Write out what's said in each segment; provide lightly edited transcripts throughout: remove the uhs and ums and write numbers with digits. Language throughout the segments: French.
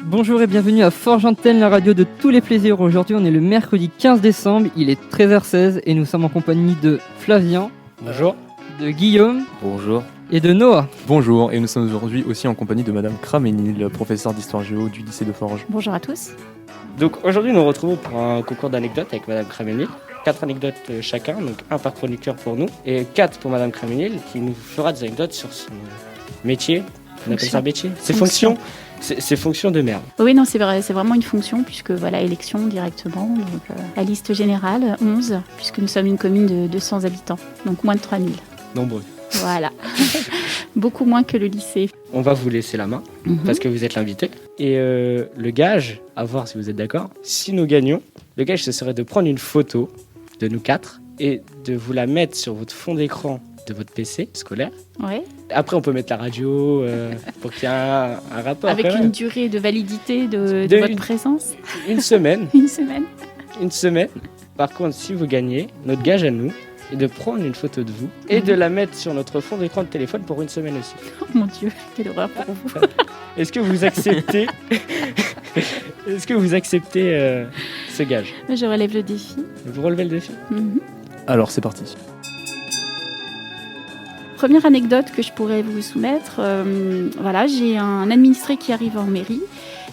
Bonjour et bienvenue à Forge Antenne, la radio de tous les plaisirs. Aujourd'hui, on est le mercredi 15 décembre, il est 13h16 et nous sommes en compagnie de Flavien. Bonjour. De Guillaume. Bonjour. Et de Noah. Bonjour, et nous sommes aujourd'hui aussi en compagnie de Madame Kramenil, professeure d'histoire géo du lycée de Forges. Bonjour à tous. Donc aujourd'hui, nous nous retrouvons pour un concours d'anecdotes avec Madame Kramenil. 4 anecdotes chacun, donc un par chroniqueur pour nous, et 4 pour Madame Kramenil qui nous fera des anecdotes sur son métier. On appelle ça métier. Ses fonctions. Ses fonctions de merde. Oui, non, c'est vrai, c'est vraiment une fonction, puisque voilà, élection directement. Donc, la liste générale, 11, puisque nous sommes une commune de 200 habitants, donc moins de 3000. Nombreux. Voilà. Beaucoup moins que le lycée. On va vous laisser la main, parce que vous êtes l'invité. Et le gage, à voir si vous êtes d'accord, si nous gagnons, le gage, ce serait de prendre une photo de nous 4 et de vous la mettre sur votre fond d'écran de votre PC scolaire. Oui. Après, on peut mettre la radio pour qu'il y ait un rapport. Avec une durée de validité de votre présence. Une semaine. Une semaine. Une semaine. Par contre, si vous gagnez, notre gage à nous est de prendre une photo de vous et de la mettre sur notre fond d'écran de téléphone pour une semaine aussi. Oh mon Dieu, quelle horreur pour vous. Est-ce que vous acceptez Est-ce que vous acceptez ce gage? Je relève le défi. Vous relevez le défi? Alors, c'est parti. Première anecdote que je pourrais vous soumettre, voilà, j'ai un administré qui arrive en mairie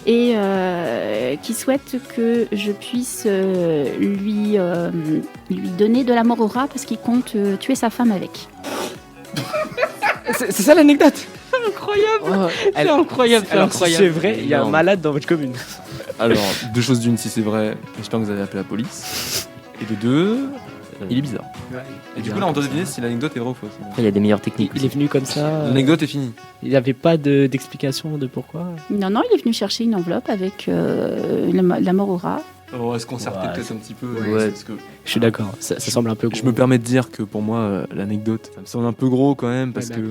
et qui souhaite que je puisse lui donner de la mort au rat parce qu'il compte tuer sa femme avec. C'est ça l'anecdote? Incroyable. C'est incroyable. Alors, si c'est vrai, il y a un malade dans votre commune. Alors, deux choses d'une, si c'est vrai, j'espère que vous avez appelé la police. Et de deux, il est bizarre. Ouais. Et du coup, là, on doit deviner si l'anecdote est vraie ou fausse. Après, il y a des meilleures techniques. Il est venu comme ça. L'anecdote est finie. Il n'y avait pas d'explication de pourquoi. Non, il est venu chercher une enveloppe avec la mort au rat. On va se concerter peut-être un petit peu. Ouais. Parce que Je suis d'accord, ça semble un peu gros. je me permets de dire que pour moi, l'anecdote, ça me semble un peu gros quand même. Parce Ouais, que. mais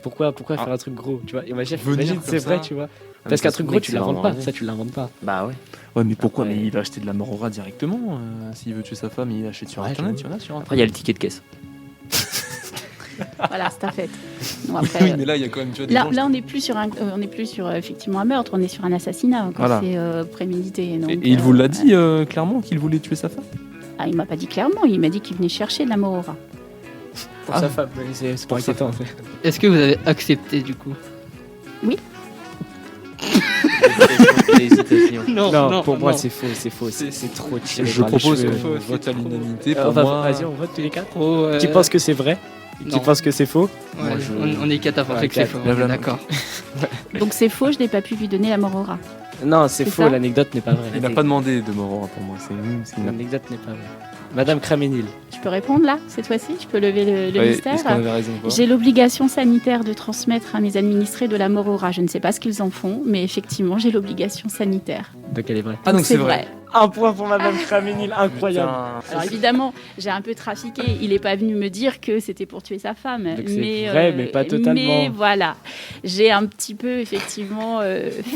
pourquoi faire un truc gros, tu vois? Imagine Venir comme c'est vrai, ça. tu vois. Ah, Parce mais qu'un truc gros, mec, tu c'est l'inventes vraiment pas. vrai. Ça, tu l'inventes pas. Bah ouais. Ouais, mais pourquoi? Après- Mais il va acheter de la mort au rat directement. S'il veut tuer sa femme, il achète sur Ouais, internet. j'avoue. Il y en a sur Après, il y a le ticket de caisse. Voilà, c'est un fait. Non, Oui, après, mais là, il y a quand même. Tu vois, des là, gens, on n'est plus sur effectivement un meurtre, on est sur un assassinat quand Voilà. c'est prémédité. Donc, Et il vous l'a dit clairement qu'il voulait tuer sa femme? Ah, il m'a pas dit clairement, il m'a dit qu'il venait chercher de la mort au rat. Pour sa femme, mais c'est pas inquiétant. Est-ce que vous avez accepté du coup? L'hésitation. Non, pour moi, c'est faux, c'est trop tiré Je par les propose cheveux. qu'on vote à l'unanimité. On Pour va- moi, Vas-y, on vote tous les 4. Oh, Qui pense que c'est vrai? Qui non. pense que c'est faux? Ouais, Moi, je- on est 4 à penser Ouais, que c'est quatre. faux, Lève la main. d'accord. Donc c'est faux, je n'ai pas pu lui donner la mort au rat. Non, c'est C'est faux, ça l'anecdote n'est pas vraie. il n'a pas demandé de mort au rat pour moi. C'est une L'anecdote n'est pas vraie. Madame Kramenil. Je peux répondre là, cette fois-ci? Je peux lever le Ouais, mystère? est-ce qu'on avait raison ou pas? J'ai l'obligation sanitaire de transmettre à mes administrés de la mort au rat. Je ne sais pas ce qu'ils en font, mais effectivement, j'ai l'obligation sanitaire. Donc elle est vraie. Ah, donc c'est vrai. Un point pour Madame Kramenil, incroyable. Putain. Alors évidemment, j'ai un peu trafiqué. Il n'est pas venu me dire que c'était pour tuer sa femme. Donc c'est vrai, mais pas totalement. Mais voilà, j'ai un petit peu effectivement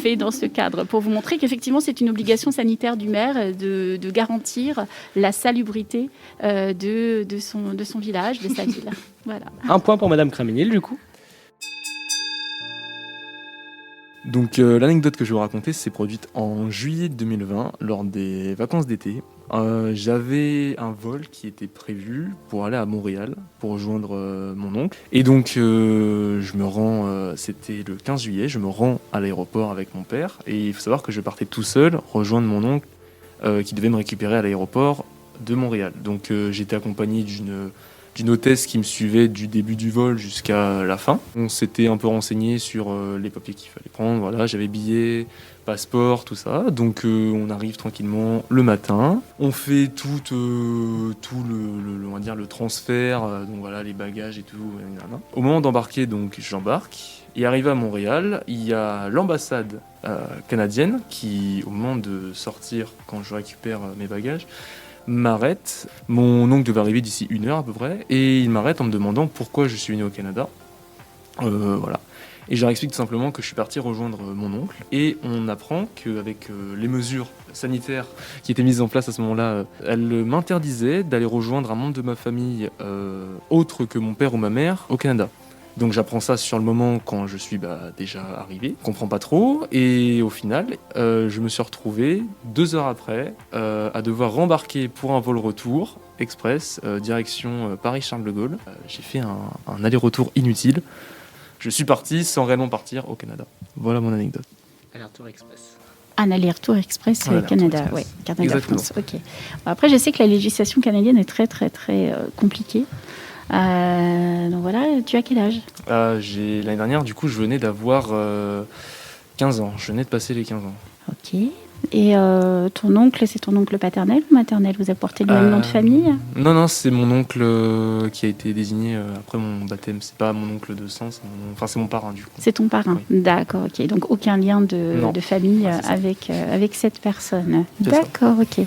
fait dans ce cadre pour vous montrer qu'effectivement c'est une obligation sanitaire du maire de garantir la salubrité de son village, de sa ville. Voilà. Un point pour Madame Kramenil, du coup. Donc l'anecdote que je vais vous raconter s'est produite en juillet 2020 lors des vacances d'été. J'avais un vol qui était prévu pour aller à Montréal pour rejoindre mon oncle. Et donc je me rends, c'était le 15 juillet, je me rends à l'aéroport avec mon père. Et il faut savoir que je partais tout seul rejoindre mon oncle qui devait me récupérer à l'aéroport de Montréal. Donc j'étais accompagné d'une hôtesse qui me suivait du début du vol jusqu'à la fin. On s'était un peu renseigné sur les papiers qu'il fallait prendre. Voilà, j'avais billets, passeport, tout ça. Donc on arrive tranquillement le matin. On fait tout on va dire le transfert. Donc voilà, les bagages et tout. Au moment d'embarquer, donc j'embarque. Et arrivé à Montréal, il y a l'ambassade canadienne qui, au moment de sortir, quand je récupère mes bagages, m'arrête. Mon oncle devait arriver d'ici 1 heure à peu près, et il m'arrête en me demandant pourquoi je suis venu au Canada. Voilà. Et je leur explique tout simplement que je suis parti rejoindre mon oncle. Et on apprend qu'avec les mesures sanitaires qui étaient mises en place à ce moment-là, elle m'interdisait d'aller rejoindre un membre de ma famille autre que mon père ou ma mère au Canada. Donc j'apprends ça sur le moment quand je suis déjà arrivé, je comprends pas trop, et au final, je me suis retrouvé 2 heures après à devoir rembarquer pour un vol retour express, direction Paris-Charles de Gaulle. J'ai fait un aller-retour inutile. Je suis parti sans réellement partir au Canada. Voilà mon anecdote. Aller-retour express. Un aller-retour express Canada, express. ouais, Canada-France. Ok. Bon, après, je sais que la législation canadienne est très, très, très compliquée. Donc voilà, tu as quel âge ? L'année dernière, du coup, je venais d'avoir 15 ans. Je venais de passer les 15 ans. Ok. Et ton oncle, c'est ton oncle paternel ou maternel ? Vous apportez le même nom de famille ? Non, c'est mon oncle qui a été désigné après mon baptême. C'est pas mon oncle de sang, c'est mon parrain, du coup. C'est ton parrain, Oui. D'accord, ok. Donc aucun lien de famille Ouais, c'est ça. avec cette personne. C'est ça. D'accord, ok.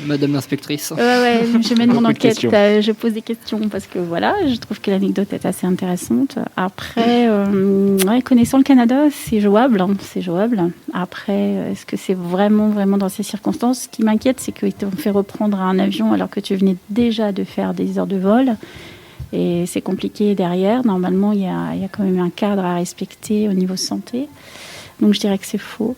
Madame l'inspectrice. Ouais, je mène mon Beaucoup de enquête, questions. je pose des questions parce que voilà, je trouve que l'anecdote est assez intéressante. Après, connaissant le Canada, c'est jouable, c'est jouable. Après, est-ce que c'est vraiment dans ces circonstances ? Ce qui m'inquiète, c'est qu'ils t'ont fait reprendre un avion alors que tu venais déjà de faire des heures de vol. Et c'est compliqué derrière. Normalement, il y a quand même un cadre à respecter au niveau santé. Donc, je dirais que c'est faux.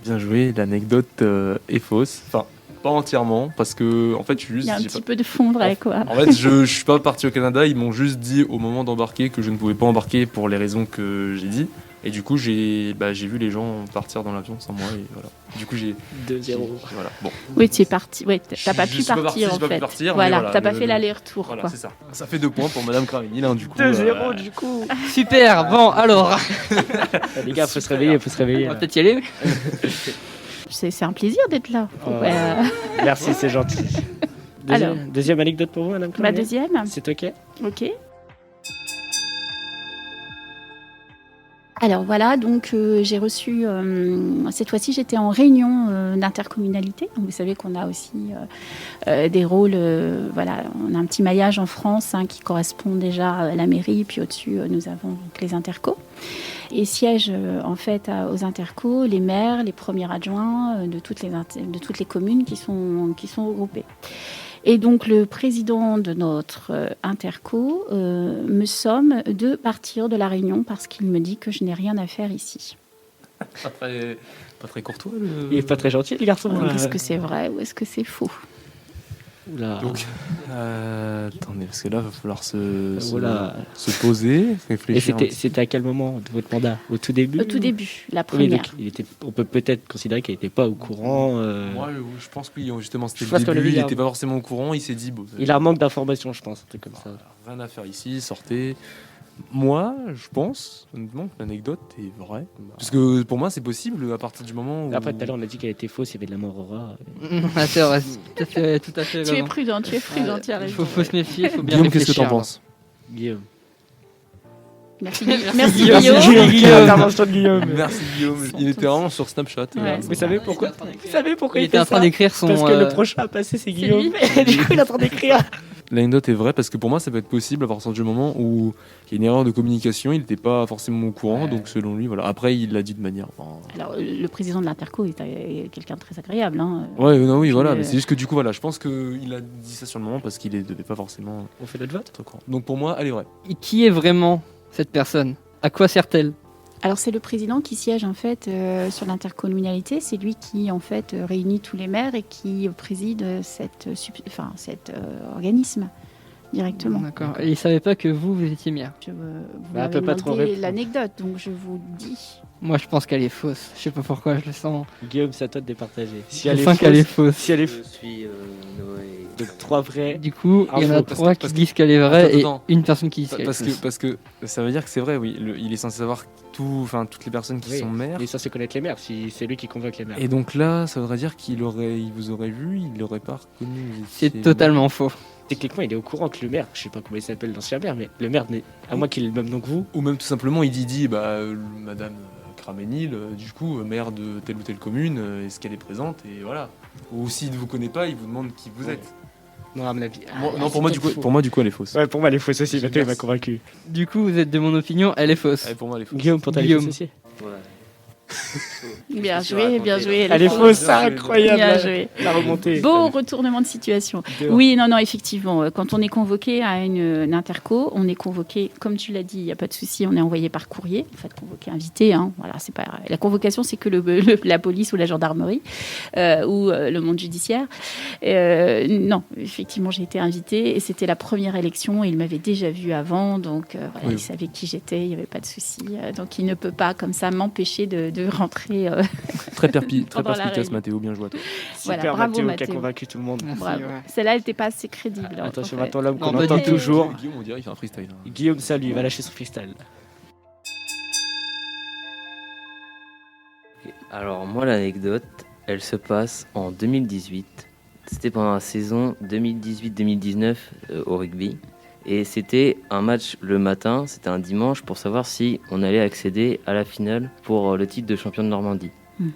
Bien joué, l'anecdote est fausse. Enfin, pas entièrement, parce que en fait, Il y a un petit peu de fond vrai, quoi. En fait, je suis pas parti au Canada. Ils m'ont juste dit au moment d'embarquer que je ne pouvais pas embarquer pour les raisons que j'ai dit. Et du coup, j'ai vu les gens partir dans l'avion sans moi. Et voilà. Du coup, j'ai 2-0. Voilà. Bon. Oui, tu es parti. Oui, t'as pas Je pu suis pas partir parti, en j'ai pas pu fait. partir, mais Voilà, voilà, t'as pas le- fait l'aller-retour, Voilà, quoi. c'est ça. Ça fait 2 points pour Madame Craménil, hein, du coup. 2-0 du coup. Super, bon alors, Les gars, faut se réveiller, faut se réveiller. on va peut-être y aller. C'est un plaisir d'être là. Oh. Ouais. Merci, c'est gentil. Alors. Deuxième anecdote pour vous, Madame Ma Craménil ? deuxième, C'est ok ? ok. Alors voilà, donc j'ai reçu, cette fois-ci j'étais en réunion d'intercommunalité. Donc, vous savez qu'on a aussi des rôles, voilà, on a un petit maillage en France qui correspond déjà à la mairie, puis au-dessus nous avons donc, les intercos. Et siègent en fait aux intercos les maires, les premiers adjoints de toutes les communes qui sont regroupées. Et donc le président de notre interco me somme de partir de la réunion parce qu'il me dit que je n'ai rien à faire ici. Pas très courtois. Il est pas très gentil, le garçon. Donc, est-ce que c'est vrai ou est-ce que c'est faux ? Oula. Donc, attendez, parce que là, il va falloir se poser, Et réfléchir. c'était à quel moment de votre mandat ? Au tout début ? Au tout début, la Oui, première. donc on peut peut-être considérer qu'il n'était pas au courant. Moi, je pense que oui, justement, c'était Je le pense qu'on début, l'a vu, il là. n'était pas forcément au courant, il s'est dit, bon, Il a un manque d'informations, je pense, un truc comme ça. rien à faire ici, sortez. Moi, je pense, honnêtement, que l'anecdote est vraie. Parce que pour moi, c'est possible à partir du moment où... Après, tout à l'heure, on a dit qu'elle était fausse, il y avait de la mort Aurora. Ah, c'est vrai, c'est tout à fait Tu es raison. prudent, tu as Il raison. faut se méfier, il faut bien Guillaume, qu'est-ce que réfléchir. t'en penses ? Guillaume. Merci Merci, Guillaume. Guillaume. Intervention de Guillaume. Merci Guillaume, il était vraiment sur Snapchat. Ouais. Vous savez pourquoi Il était en train d'écrire son. Parce que le prochain à passer, c'est Guillaume. lui. Et du coup, il est en train d'écrire. L'anecdote est vraie parce que pour moi, ça peut être possible à partir du moment où il y a une erreur de communication, il n'était pas forcément au courant, Ouais. donc selon lui, voilà. Après, il l'a dit de manière... Alors, le président de l'interco est quelqu'un de très agréable. Hein. Ouais, non, oui, Puis, voilà. Mais c'est juste que du coup, voilà, je pense qu'il a dit ça sur le moment parce qu'il ne devait pas forcément On fait notre vote ? être au courant. Donc pour moi, elle est vraie. Et qui est vraiment cette personne ? À quoi sert-elle ? Alors, c'est le président qui siège en fait sur l'intercommunalité. C'est lui qui en fait réunit tous les maires et qui préside cet organisme directement. D'accord. Et il savait pas que vous étiez maire. Vous Bah, m'avez elle peut pas trop demandé répondre. l'anecdote, donc je vous dis. Moi, je pense qu'elle est fausse. Je sais pas pourquoi, je le sens. Guillaume, c'est à toi de départager. Si Je elle est sens qu'elle est fausse, fausse. si elle est Je suis Noé. donc 3 vrais. Du coup, il y en a Info, trois qui parce que- disent qu'elle est vraie et Attends. une personne qui dit qu'elle est Parce fausse. que ça veut dire que c'est vrai, oui. Il est censé savoir toutes les personnes qui Oui. sont maires. Il est censé connaître les maires, si c'est lui qui convoque les maires. Et donc là, ça voudrait dire il vous aurait vu, il l'aurait pas reconnu. vous C'est étiez- totalement faux. Techniquement, il est au courant que le maire, je sais pas comment il s'appelle l'ancien maire, mais le maire, à moins qu'il ait le même nom que vous, Ou même tout simplement, il dit Madame Craménil, du coup, maire de telle ou telle commune, est-ce qu'elle est présente ? Et voilà. Ou s'il ne vous connaît pas, il vous demande qui vous Ouais. êtes. Non, à mon avis. Non, pour moi, du coup, elle est fausse. Ouais, pour moi, elle est fausse aussi. Merci. Mathieu, il m'a convaincu. Du coup, vous êtes de mon opinion, elle est fausse. Ouais, pour moi, elle est fausse. Guillaume, pour toi, elle est Guillaume. fausse aussi. Ouais. Bien Je me suis joué, bien raconté, joué. Elle est fausse, c'est Bien joué. incroyable. Bien joué. La remontée. Beau retournement de situation. Deux. Oui, non, effectivement. Quand on est convoqué à une interco, on est convoqué, comme tu l'as dit, il n'y a pas de souci, on est envoyé par courrier. En fait, convoqué, invité. Hein, voilà, c'est pas la convocation, c'est que la police ou la gendarmerie ou le monde judiciaire. Non, effectivement, j'ai été invitée et c'était la première élection. Et il m'avait déjà vue avant, donc voilà, Oui. il savait qui j'étais, il n'y avait pas de souci. Donc il ne peut pas comme ça m'empêcher de rentrer. Très Pendant la perspicace, réunion. Mathéo, bien joué à toi. Super, Voilà, bravo, Mathéo, qui a Mathéo. convaincu tout le monde. Merci, Bravo. ouais. Celle-là, elle n'était pas assez crédible. en Attention, fait. maintenant, l'homme qu'on Non, pas entend du tout. toujours. Guillaume, on dirait, il fait un freestyle. hein. Guillaume, salut, il va lâcher son freestyle. Alors moi l'anecdote, elle se passe en 2018. C'était pendant la saison 2018-2019 au rugby. Et c'était un match le matin, c'était un dimanche pour savoir si on allait accéder à la finale pour le titre de champion de Normandie. Mhm.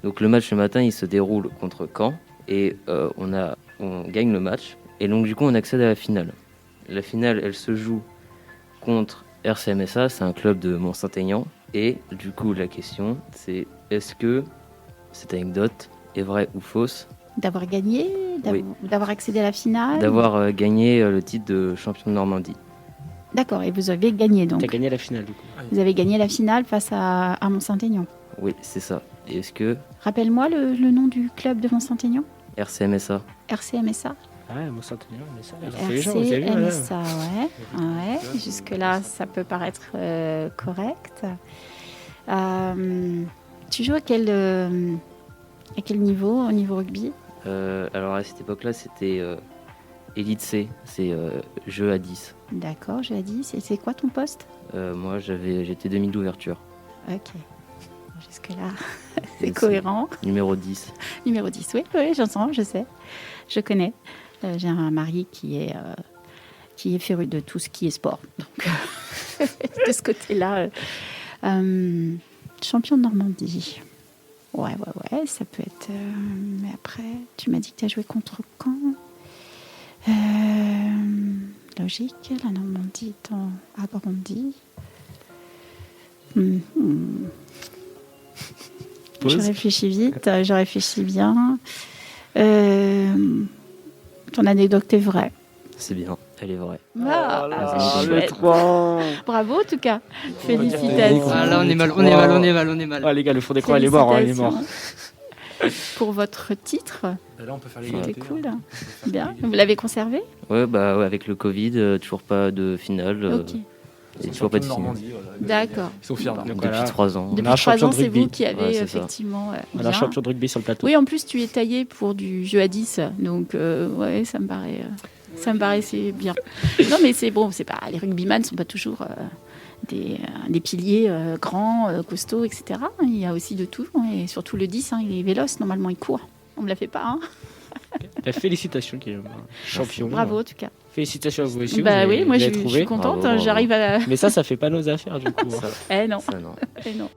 Donc le match le matin, il se déroule contre Caen et on gagne le match. Et donc du coup on accède à la finale. La finale, elle se joue contre RCMSA, c'est un club de Mont-Saint-Aignan. Et du coup la question c'est est-ce que cette anecdote est vraie ou fausse D'avoir gagné, Oui. d'avoir accédé à la finale. d'avoir gagné le titre de champion de Normandie. D'accord, et vous avez gagné donc. T'as gagné la finale, du coup. Vous avez gagné la finale face à Mont-Saint-Aignan. Oui, c'est ça. Et est-ce que Rappelle-moi le nom du club de Mont-Saint-Aignan. RCMSA RCMSA. Ah, mon Saint-Aignan, mais ça, elle a fait les gens, vous avez vu, voilà. RCMSA, ouais. Jusque-là, ça peut paraître correct. Tu joues à quel niveau, au niveau rugby? alors à cette époque-là, c'était Elite C, c'est jeu à 10. D'accord, je l'ai dit. C'est quoi ton poste? Moi, j'étais demi d'ouverture, Ok. Jusque-là, c'est cohérent. numéro 10. Numéro 10, oui, j'entends, je sais. Je connais. J'ai un mari qui est féru de tout ce qui est sport. Donc, de ce côté-là, champion de Normandie. Ouais, ça peut être... mais après, tu m'as dit que tu as joué contre Caen. Logique, la Normandie étant agrandie. Je réfléchis vite, je réfléchis bien. Ton anecdote est vraie. C'est bien, elle est vraie. Ah, le chouette. 3. Bravo en tout cas. dire Félicitations. Ah, là, on est mal. Ah, les gars, le fond d'écran, il est mort, hein, il est mort. Pour votre titre, Là, on peut faire c'était cool. Bien. Vous l'avez conservé? Ouais, avec le Covid, toujours pas de finale. Ok. Et toujours pas de finale. D'accord. Ils sont fiers. Bon. hein. Donc, Depuis voilà. 3 ans. Depuis un 3 champion ans, de c'est rugby. vous qui avez Ouais, c'est ça. effectivement. On a un bien. champion de rugby sur le plateau. Oui, en plus, tu es taillé pour du jeu à 10. Donc, ouais, ça me paraît. Ça me paraissait bien. Non, mais c'est bon, c'est pas, les rugbyman ne sont pas toujours des piliers grands, costauds, etc. Il y a aussi de tout. Et surtout le 10, il est véloce, normalement il court. On ne me la fait pas. Hein. Félicitations, Guillaume. Champion. Bravo en tout cas. Félicitations à vous aussi. Bah vous oui, avez- moi vous je avez suis trouvé. contente. Bravo, bravo. J'arrive à. Mais ça fait pas nos affaires, du coup. hein. Eh non. Ça, non. Eh non.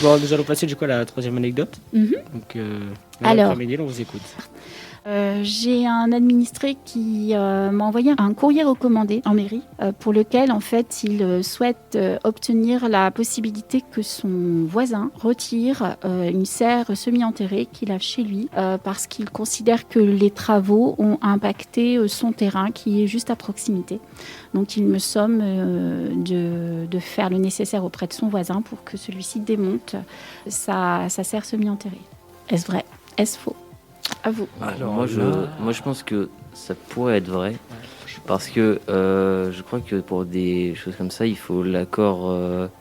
Bon, nous allons passer du coup à la troisième anecdote. Mhm. Donc, Alors. Amélie, on vous écoute. J'ai un administré qui m'a envoyé un courrier recommandé en mairie pour lequel en fait il souhaite obtenir la possibilité que son voisin retire une serre semi-enterrée qu'il a chez lui parce qu'il considère que les travaux ont impacté son terrain qui est juste à proximité. Donc il me somme de faire le nécessaire auprès de son voisin pour que celui-ci démonte sa serre semi-enterrée. Est-ce vrai? Est-ce faux? À vous. Alors, moi, là- je pense que ça pourrait être vrai. Parce que je crois que pour des choses comme ça, il faut l'accord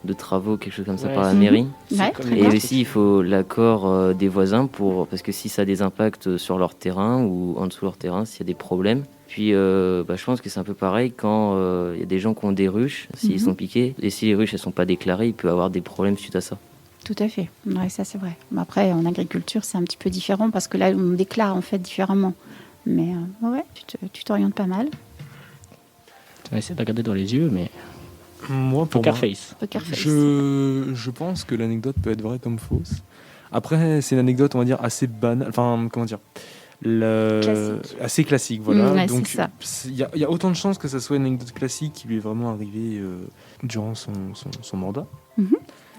de travaux, quelque chose comme ça, Ouais, par la c'est- mairie. Ouais, comme très Et bien. aussi, il faut l'accord des voisins parce que si ça a des impacts sur leur terrain ou en dessous de leur terrain, s'il y a des problèmes. Puis, je pense que c'est un peu pareil quand il y a des gens qui ont des ruches, s'ils Mhm. sont piqués. Et si les ruches ne sont pas déclarées, il peut y avoir des problèmes suite à ça. Tout à fait. Ouais, ça c'est vrai. Mais après, en agriculture, c'est un petit peu différent parce que là, on déclare en fait différemment. Mais ouais, tu t'orientes pas mal. On va essayer de regarder dans les yeux, mais. Moi, pour Poker moi, face. Poker face. je pense que l'anecdote peut être vraie comme fausse. Après, c'est une anecdote, on va dire, assez banale. Enfin, comment dire Classique. Assez classique, voilà. Ouais, Donc, c'est ça. il y a autant de chances que ça soit une anecdote classique qui lui est vraiment arrivée durant son mandat.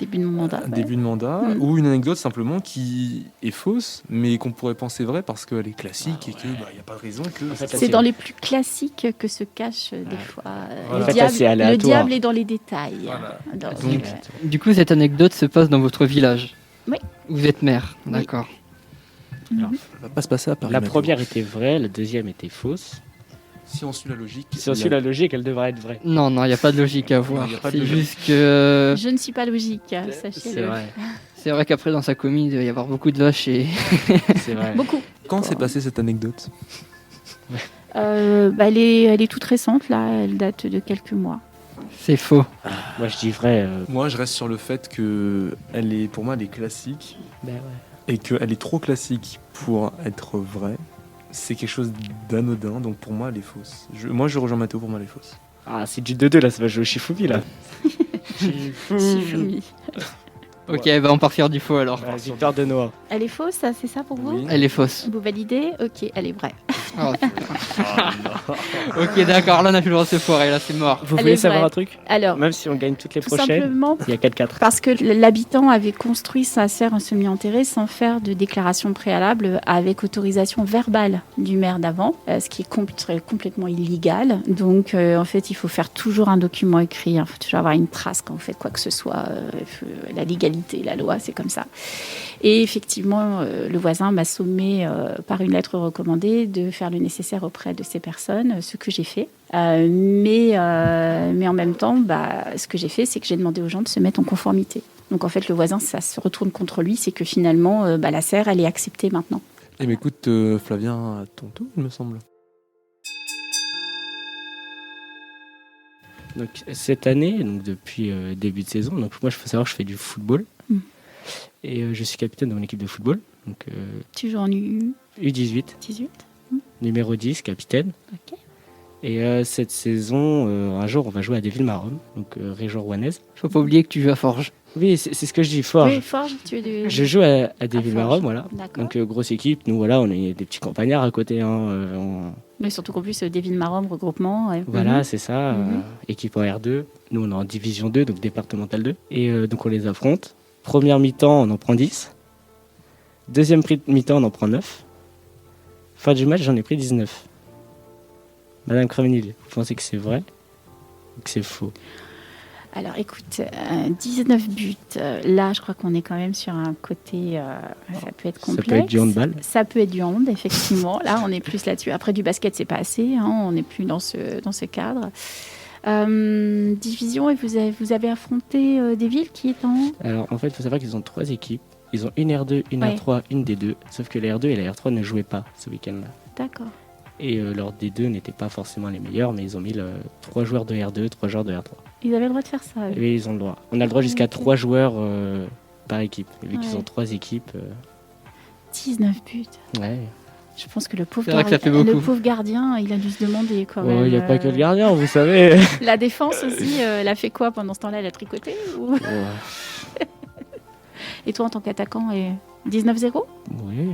Début de mon mandat. ouais. Début de mandat, ou une anecdote simplement qui est fausse, mais qu'on pourrait penser vraie parce qu'elle est classique et qu'il n'y a pas de raison que... En fait, C'est dans les plus classiques que se cache des fois. Voilà. En fait, là, c'est Le aléatoire. diable est dans les détails. Voilà. Donc, Du coup, cette anecdote se passe dans votre village. Oui. Vous êtes maire, Oui. d'accord. Ça va pas se passer à Paris. La maintenant. première était vraie, la deuxième était fausse. Si on suit la logique... Si on suit la logique, elle devrait être vraie. Non, il n'y a pas de logique à voir. y a pas de C'est logique. juste que... je ne suis pas logique, C'est sachez-le. vrai. C'est vrai qu'après, dans sa commune, il doit y avoir beaucoup de vaches et... C'est vrai. Beaucoup. Quand s'est passée cette anecdote? Elle est toute récente, là. Elle date de quelques mois. C'est faux. Moi, je dis vrai. Moi, je reste sur le fait que pour moi, elle est classique Ben ouais. et qu'elle est trop classique pour être vraie. C'est quelque chose d'anodin, donc pour moi, elle est fausse. Moi, je rejoins Mathéo, pour moi, elle est fausse. Ah, c'est du 2-2 là, ça va jouer au Shifumi là. Shifumi. Ok, on part faire du faux alors. Ah, victoire de Noah. Elle est fausse, ça, c'est ça pour vous Oui. Elle est fausse. Vous validez? Ok, elle est vraie. Oh, putain. Ok, d'accord, là on a plus le droit de se foirer, là c'est mort. Vous Elle voulez est savoir vraie. un truc? Alors, Même si on gagne toutes les tout prochaines, simplement il y a 4-4. parce que l'habitant avait construit sa serre semi-enterrée sans faire de déclaration préalable avec autorisation verbale du maire d'avant, ce qui est complètement illégal. Donc, en fait, il faut faire toujours un document écrit. Il faut toujours avoir une trace quand vous faites quoi que ce soit. La légalité, la loi, c'est comme ça. Et effectivement, le voisin m'a sommé par une lettre recommandée de faire le nécessaire auprès de ces personnes, ce que j'ai fait. Mais en même temps, ce que j'ai fait, c'est que j'ai demandé aux gens de se mettre en conformité. Donc en fait, le voisin, ça se retourne contre lui, c'est que finalement, la serre, elle est acceptée maintenant. Eh bien, écoute, Flavien, à ton tour, il me semble. Donc cette année, donc depuis début de saison, donc moi, il faut savoir que je fais du football. Et je suis capitaine de mon équipe de football. Donc Toujours en U18. U18, numéro 10, capitaine. Ok. Et cette saison, un jour, on va jouer à Deville-Marom, donc région rouennaise. Faut pas oublier que tu joues à Forge. Oui, c'est ce que je dis, Forge. Oui, Forge, tu es de... Je joue à Deville-Marom, Forge. voilà. D'accord. Donc grosse équipe, nous voilà, on est des petits campagnards à côté. Mais surtout qu'en plus, Deville Marom, regroupement. Ouais. Voilà, c'est ça, Mhm. équipe en R2. Nous, on est en division 2, donc départemental 2. Et donc on les affronte. Première mi-temps, on en prend 10. Deuxième mi-temps, on en prend 9. Fin du match, j'en ai pris 19. Madame Kravenil, vous pensez que c'est vrai ou que c'est faux? Alors écoute, 19 buts, là je crois qu'on est quand même sur un côté, ça peut être complexe. Ça peut être du handball. Ça peut être du hand, effectivement. Là on est plus là-dessus. Après du basket c'est pas assez, hein, on n'est plus dans ce cadre. Division, et vous avez affronté des villes qui est en... Alors en fait, il faut savoir qu'ils ont 3 équipes. Ils ont une R2, une Ouais. R3, une D2. Sauf que la R2 et la R3 ne jouaient pas ce week-end-là. D'accord. Et leur D2 n'étaient pas forcément les meilleurs, mais ils ont mis 3 joueurs de R2, 3 joueurs de R3. Ils avaient le droit de faire ça. eux. Oui, ils ont le droit. On a le droit jusqu'à Ok. 3 joueurs par équipe. Et vu qu'ils Ouais. ont 3 équipes, 19 buts. ouais. Je pense que le pauvre, C'est vrai que ça fait beaucoup. le pauvre gardien, il a dû se demander quand Oh, même. il n'y a pas que le gardien, vous savez. La défense aussi, elle a fait quoi pendant ce temps-là? Elle a tricoté ou... Et toi en tant qu'attaquant, 19-0? Oui.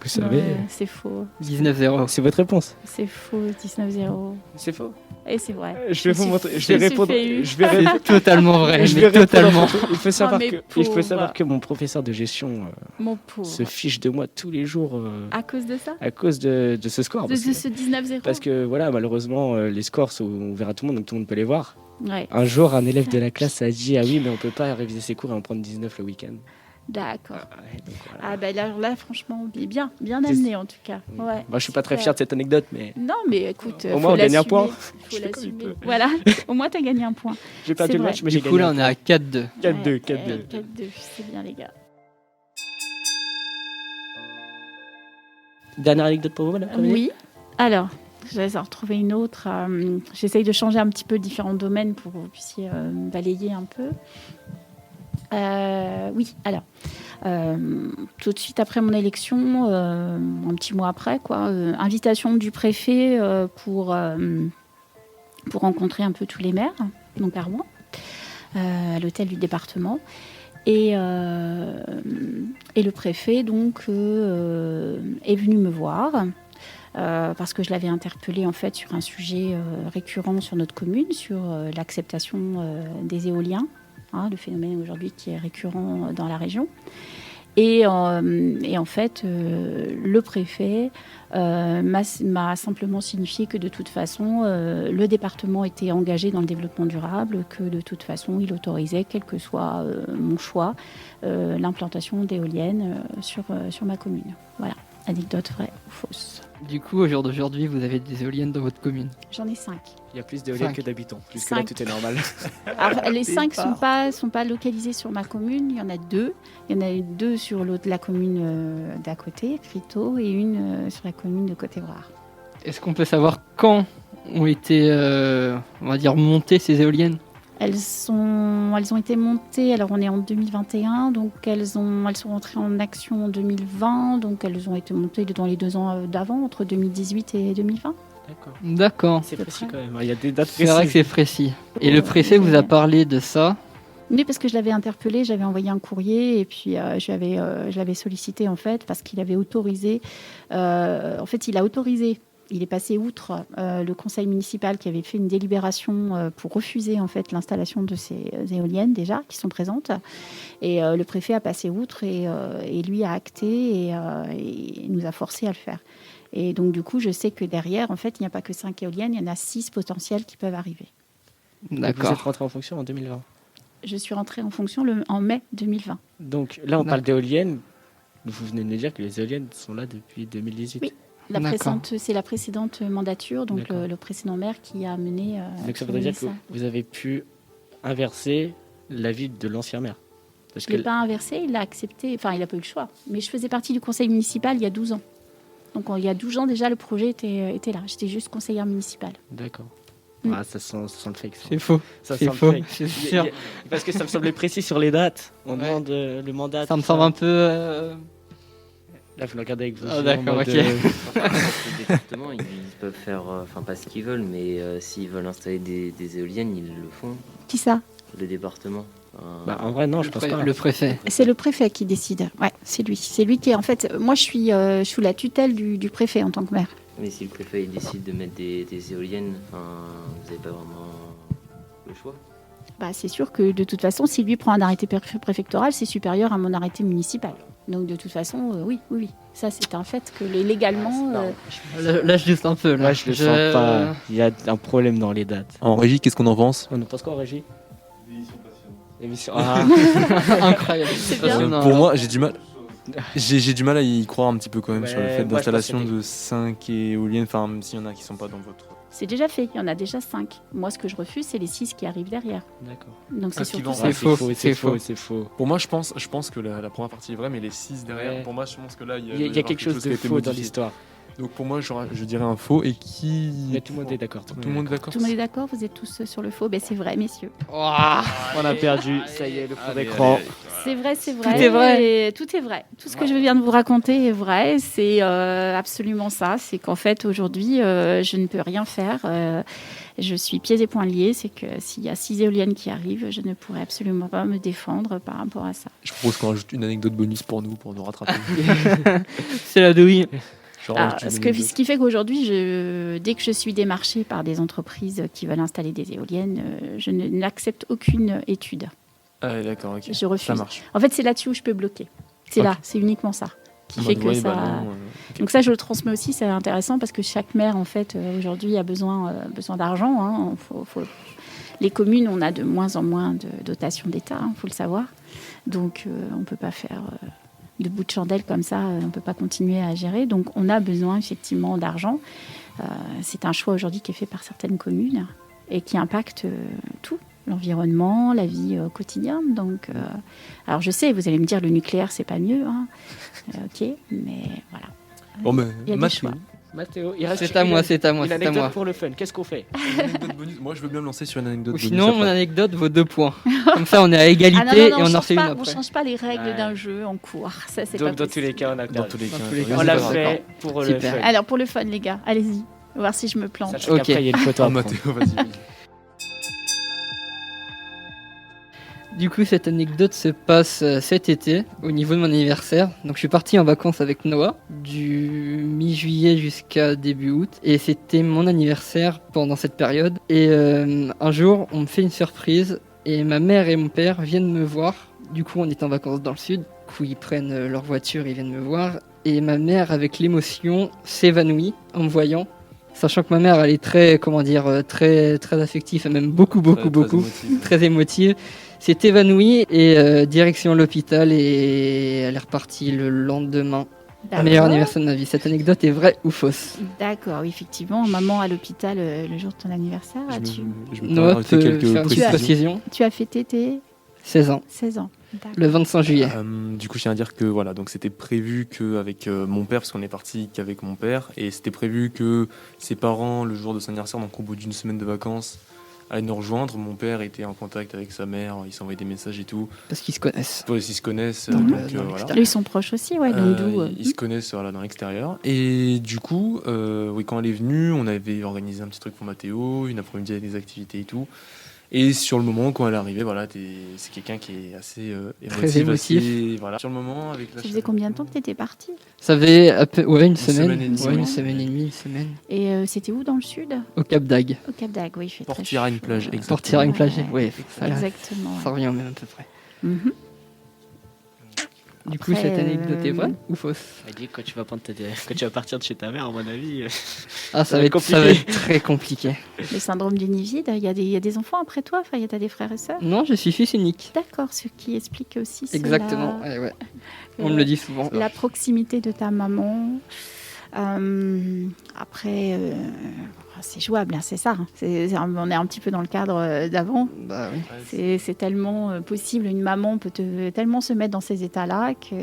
Vous savez, Ouais, c'est faux. 19-0. c'est votre réponse. C'est faux, 19-0. C'est faux. Et c'est vrai. Je vais vous suis- montrer. Je je vais suis répondre. fait eu. Je vais C'est répondre. totalement vrai, Je mais vais répondre. totalement. Il faut savoir mais que il faut pauvre. savoir que mon professeur de gestion Mon pauvre. se fiche de moi tous les jours À cause de ça? à cause de ce score. De Parce que, ce 19-0? parce que, voilà, malheureusement, les scores sont ouverts à tout le monde, donc tout le monde peut les voir. Ouais, Un jour, un élève de la classe a dit: ah oui, mais on peut pas réviser ses cours et en prendre 19 le week-end. d'accord. Ouais, donc voilà. Ah ben là, franchement, bien amené en tout cas. Ouais. Moi, je suis pas très Super. fier de cette anecdote, mais Non, mais écoute, Au moins, on gagne un point. Faut Je fais comme il l'assumer. peut. Voilà, au moins t'as gagné un point. j'ai perdu C'est le vrai. match, mais Du j'ai coup, gagné. là, on est à 4-2. 4-2, Ouais, 4-2. 4-2, c'est bien les gars. Dernière anecdote pour vous, madame Kravenil? Oui. Alors, je vais en retrouver une autre. J'essaye de changer un petit peu différents domaines pour que vous puissiez balayer un peu. Oui, alors, tout de suite après mon élection, un petit mois après, invitation du préfet pour rencontrer un peu tous les maires, donc à Rouen, à l'hôtel du département. Et le préfet donc est venu me voir parce que je l'avais interpellé en fait sur un sujet récurrent sur notre commune, sur l'acceptation des éoliens, le phénomène aujourd'hui qui est récurrent dans la région. Et en fait, le préfet m'a simplement signifié que de toute façon, le département était engagé dans le développement durable, que de toute façon, il autorisait, quel que soit mon choix, l'implantation d'éoliennes sur ma commune. Voilà, anecdote vraie ou fausse. Du coup, au jour d'aujourd'hui, vous avez des éoliennes dans votre commune. J'en ai 5. Il y a plus d'éoliennes 5. que d'habitants. Jusque-là, Cinq. tout est normal. Alors, les 5 sont pas localisés sur ma commune. Il y en a 2. Il y en a 2 sur la commune d'à côté, Crito, et une sur la commune de Côté-Brard. Est-ce qu'on peut savoir quand ont été, on va dire, montées ces éoliennes ? Elles ont été montées, alors on est en 2021, donc elles sont rentrées en action en 2020, donc elles ont été montées dans les 2 ans d'avant, entre 2018 et 2020. D'accord. D'accord. C'est précis quand même. Il y a des dates C'est vrai que précises. c'est précis. Et le préfet vous a parlé de ça. Oui, parce que je l'avais interpellé, j'avais envoyé un courrier et puis je l'avais sollicité en fait parce qu'il avait autorisé. En fait, il a autorisé. Il est passé outre le conseil municipal qui avait fait une délibération pour refuser en fait l'installation de ces éoliennes déjà qui sont présentes. Et le préfet a passé outre et lui a acté et nous a forcé à le faire. Et donc du coup, je sais que derrière, en fait, il n'y a pas que 5 éoliennes, il y en a 6 potentielles qui peuvent arriver. Vous êtes D'accord. rentré en fonction en 2020. Je suis rentrée en fonction en mai 2020. Donc là, on parle d'éoliennes. Vous venez de nous dire que les éoliennes sont là depuis 2018. Oui. D'accord. C'est la précédente mandature, donc D'accord. le précédent maire qui a mené. Donc ça qui a voudrait mené dire que ça. vous avez pu inverser l'avis de l'ancien maire. Parce Je ne l'ai pas inversé, il l'a accepté, enfin il n'a pas eu le choix. Mais je faisais partie du conseil municipal il y a 12 ans. Donc il y a 12 ans déjà, le projet était là. J'étais juste conseillère municipale. D'accord. Mm. Ah, ça sent le fake. Ça. C'est faux. Ça C'est sent le faux. fake. C'est sûr. Parce que ça me semblait précis sur les dates. On Ouais. demande le mandat. Ça me tout semble un peu. Là, vous le regardez avec vos Ah, yeux en d'accord, mode, ok. Les départements, ils peuvent faire, pas ce qu'ils veulent, mais s'ils veulent installer des éoliennes, ils le font. Qui ça? Le département. Bah, en vrai, non, je pense pas. Le préfet. C'est le préfet qui décide. Ouais, c'est lui. C'est lui qui est en fait. Moi, je suis sous la tutelle du préfet en tant que maire. Mais si le préfet il décide de mettre des éoliennes, vous n'avez pas vraiment le choix. Bah, c'est sûr que de toute façon, si lui prend un arrêté préfectoral, c'est supérieur à mon arrêté municipal. Donc de toute façon, oui. Ça, c'est un fait que légalement. Là, je doute un peu. Là, Là, je le sens pas. Il y a un problème dans les dates. En régie, qu'est-ce qu'on en pense? On en pense quoi, Régie Émission. Ah, Incroyable. C'est bien. Passionnant. Pour moi, j'ai du mal. J'ai du mal à y croire un petit peu quand même Ouais, sur le fait moi, je d'installation pense que de 5 éoliennes, enfin même s'il y en a qui sont pas dans votre... C'est déjà fait. Il y en a déjà 5. Moi, ce que je refuse, c'est les 6 qui arrivent derrière. d'accord. Donc c'est Ah, qui surtout vont- ça. C'est faux, C'est c'est faux, faux. c'est faux. Pour moi, je pense que la première partie est vraie, mais les 6 derrière, Ouais. pour moi, je pense que là, il y a, Il y a quelque chose qui de a été faux dans modifié. l'histoire. Donc pour moi, je dirais un faux et qui... Mais tout le monde est d'accord. Tout le monde est d'accord. Tout le monde est d'accord? Vous êtes tous sur le faux? Ben, c'est vrai, messieurs. Ouah. On a perdu. Ça y est, le fond Allez, d'écran. allez. C'est vrai, c'est vrai. Tout est vrai. Et tout est vrai. Tout ce que je viens de vous raconter est vrai. C'est absolument ça. C'est qu'en fait, aujourd'hui, je ne peux rien faire. Je suis pieds et poings liés. C'est que s'il y a 6 éoliennes qui arrivent, je ne pourrai absolument pas me défendre par rapport à ça. Je propose qu'on rajoute une anecdote bonus pour nous rattraper. C'est la douille. Je Alors, rajoute une ce anecdote. qui fait qu'aujourd'hui, dès que je suis démarchée par des entreprises qui veulent installer des éoliennes, je n'accepte aucune étude. Ah ouais, d'accord, ok. Je refuse. Ça marche. En fait, c'est là-dessus où je peux bloquer. C'est Ok. là, c'est uniquement ça qui En fait mode, que ouais, ça. bah non, ok. Donc ça, je le transmets aussi, c'est intéressant parce que chaque maire, en fait, aujourd'hui, a besoin d'argent. Hein. Les communes, on a de moins en moins de dotations d'État, il faut le savoir. Donc, on ne peut pas faire de bout de chandelle comme ça, on ne peut pas continuer à gérer. Donc, on a besoin effectivement d'argent. C'est un choix aujourd'hui qui est fait par certaines communes et qui impacte tout. L'environnement, la vie quotidienne. Donc, alors je sais, vous allez me dire le nucléaire, c'est pas mieux. Hein. Ok, mais voilà. Bon, mais Il y a des Mathieu, choix. Mathéo, il reste C'est à moi, c'est à moi, une c'est à anecdote moi. pour le fun. Qu'est-ce qu'on fait? une anecdote bonus. Moi, je veux bien me lancer sur une anecdote Ou bonus. sinon, mon après. anecdote vaut 2 points. Comme ça, on est à égalité Ah non, et on en change refait une pas, on après. change pas les règles Ouais. d'un jeu en cours. Ça, c'est Donc, pas dans tous les possible. cas, on a Dans perdu. tous les cas, tous les cas, On l'a D'accord. fait pour le Super. fun. Alors, pour le fun, les gars, allez-y. On va voir si je me plante. Sachant Ok. qu'après, il y a une photo à Oh, prendre. Mathéo, vas-y. Du coup, cette anecdote se passe cet été, au niveau de mon anniversaire. Donc, je suis parti en vacances avec Noah, du mi-juillet jusqu'à début août. Et c'était mon anniversaire pendant cette période. Et un jour, on me fait une surprise. Et ma mère et mon père viennent me voir. Du coup, on est en vacances dans le sud. Du coup, ils prennent leur voiture, ils viennent me voir. Et ma mère, avec l'émotion, s'évanouit en me voyant. Sachant que ma mère, elle est très, très, très affective, et même beaucoup, très émotive. S'est évanouie et direction l'hôpital et elle est repartie le lendemain. D'accord. Meilleur anniversaire de ma vie. Cette anecdote est vraie ou fausse? D'accord, oui, effectivement. Maman à l'hôpital le jour de ton anniversaire. Je me Noah permets de rajouter peut quelques faire une petite précisions. précision. Tu as fêté tes 16 ans, 16 ans. D'accord. le 25 juillet. Du coup, je tiens à dire que voilà, donc c'était prévu qu'avec mon père, parce qu'on est parti qu'avec mon père, et c'était prévu que ses parents, le jour de son anniversaire, donc au bout d'une semaine de vacances, allaient nous rejoindre. Mon père était en contact avec sa mère, il s'envoyait des messages et tout. Parce qu'ils se connaissent. Ils se connaissent, Dans donc le- dans voilà. l'extérieur. Eux, ils sont proches aussi, ouais, donc d'où. Ils se connaissent voilà, dans l'extérieur. Et du coup, oui, quand elle est venue, on avait organisé un petit truc pour Mathéo, une après-midi avec des activités et tout. Et sur le moment, quand elle est arrivée, voilà, c'est quelqu'un qui est assez Très émotif. Voilà. Sur le moment, avec la Ça faisait combien de temps que tu étais parti? Ça fait une Une semaine. semaine et demie. Ouais, une semaine et demie, une semaine. Et c'était où dans le sud? Au Cap d'Agde. Au Cap d'Agde, oui, il fait très Portière à une chaud. plage, exactement. Portière à une plage. Ouais. Ouais, voilà. Exactement. Ça ouais. revient au même à peu près. Mhm. Du coup, Après, cette anecdote est vraie ou fausse? Elle dit quand tu vas partir de chez ta mère, à mon avis. Ah, Ça va être ça va être très compliqué. Le syndrome du nid vide, il y a des enfants après toi? Enfin, t'as des frères et sœurs? Non, je suis fils unique. D'accord, ce qui explique aussi cela. Exactement. Ouais. On me le dit souvent. La proximité de ta maman. Après, c'est jouable, hein, c'est ça. On est un petit peu dans le cadre d'avant. Bah oui. C'est tellement possible. Une maman peut tellement se mettre dans ces états-là que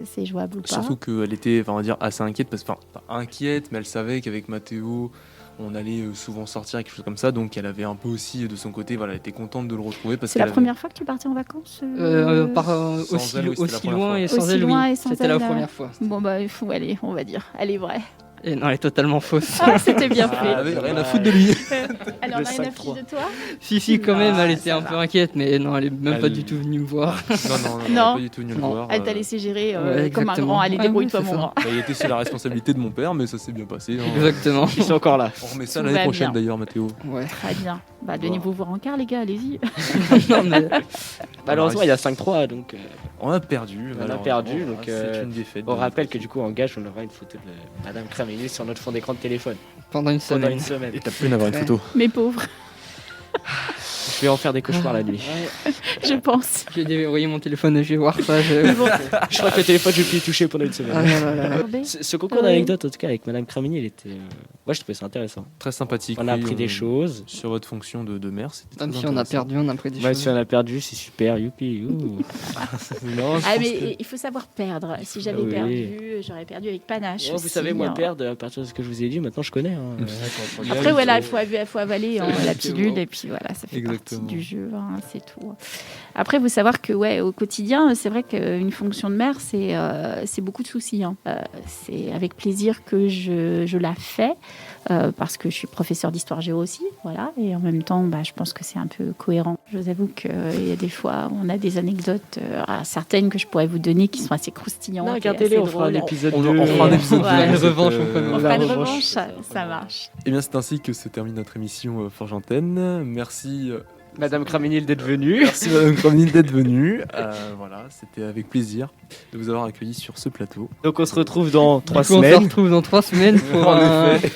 c'est jouable ou pas. Surtout qu'elle était, on va dire, assez inquiète, pas inquiète, mais elle savait qu'avec Mathéo, on allait souvent sortir, quelque chose comme ça, donc elle avait un peu aussi de son côté, voilà, elle était contente de le retrouver. C'est la première fois que tu partais en vacances Sans elle, oui, c'était la aussi première loin fois. et sans Aussi elle, loin oui. et sans C'était la elle, première fois. Bon, bah, il faut aller, on va dire. Elle est vraie. Et non, elle est totalement fausse. Ah, c'était bien fait. Elle avait rien à foutre de lui. Elle en Le a une 5-3. fille de toi? Si, quand même, elle était ça un va. peu inquiète, mais non, elle est même pas Elle- du tout venue me voir. Non, Non. pas du tout venu le Non. voir. Elle t'a laissé gérer Ouais, comme un exactement. grand. Allez, Ah, débrouille-toi, oui, c'est mon ça. grand. Il était sous la responsabilité de mon père, mais ça s'est bien passé. hein. Exactement. Ils sont encore là. On remet ça Tout l'année va prochaine bien. d'ailleurs, Mathéo. Ouais. Très bien. Bah, donnez-vous vos rencarts, les gars, allez-y. Non, mais Malheureusement, il y a 5-3, donc On a perdu. On a malheureusement. perdu, donc, Voilà, c'est une défaite. on rappelle que du coup, en gage, on aura une photo de Madame Craménil sur notre fond d'écran de téléphone pendant une pendant semaine. une semaine. Et t'as pu d'avoir une photo. Mes pauvres, Je vais en faire des cauchemars la nuit. je pense. J'ai déverrouillé mon téléphone, je vais voir ça. Je crois que le téléphone, je vais plus y toucher pendant une semaine. Ah là là là. Ce concours d'anecdotes, en tout cas, avec Madame Craménil, il était. Moi, je trouvais ça intéressant. Très sympathique. On a oui, appris des choses. Sur votre fonction de mère, c'était Même très si on a intéressant. perdu, on a pris des Même choses. si on a perdu, c'est super, youpi. ouh. Non, je Ah, pense mais que- il faut savoir perdre. Si j'avais Oui. perdu, j'aurais perdu avec panache. Oh, vous aussi, savez, moi, hein. perdre, à partir de ce que je vous ai dit, maintenant je connais. hein. Après, voilà, il faut avaler la pilule et puis voilà, ça fait Exactement. partie du jeu, hein, c'est tout. Après, il faut savoir que ouais, au quotidien, c'est vrai qu'une fonction de mère, c'est beaucoup de soucis. Hein. C'est avec plaisir que je la fais parce que je suis professeure d'histoire géo aussi, voilà. Et en même temps, je pense que c'est un peu cohérent. Je vous avoue qu'il y a des fois, on a des anecdotes, certaines que je pourrais vous donner qui sont assez croustillantes. Non, et regardez-les, assez on fera drôles. l'épisode On 2. fera un épisode Ouais. de Une revanche, on cette, peut On nous fera une La revanche, revanche, ça marche. Eh bien, c'est ainsi que se termine notre émission Forge Antenne. Merci, Madame Craménil d'être venue. merci Madame Craménil d'être venue. Voilà, c'était avec plaisir de vous avoir accueilli sur ce plateau. Donc on se retrouve dans 3 Du coup, on se semaines. retrouve dans 3 semaines pour En un, effet,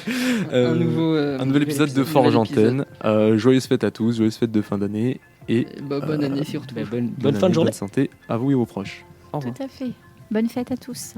un nouvel épisode de Forge Antenne. Joyeuses fêtes à tous, joyeuses fêtes de fin d'année et Bonne année surtout. Bonne bonne fin de année, journée. bonne santé à vous et aux proches. Au revoir. Tout à fait. Bonne fête à tous.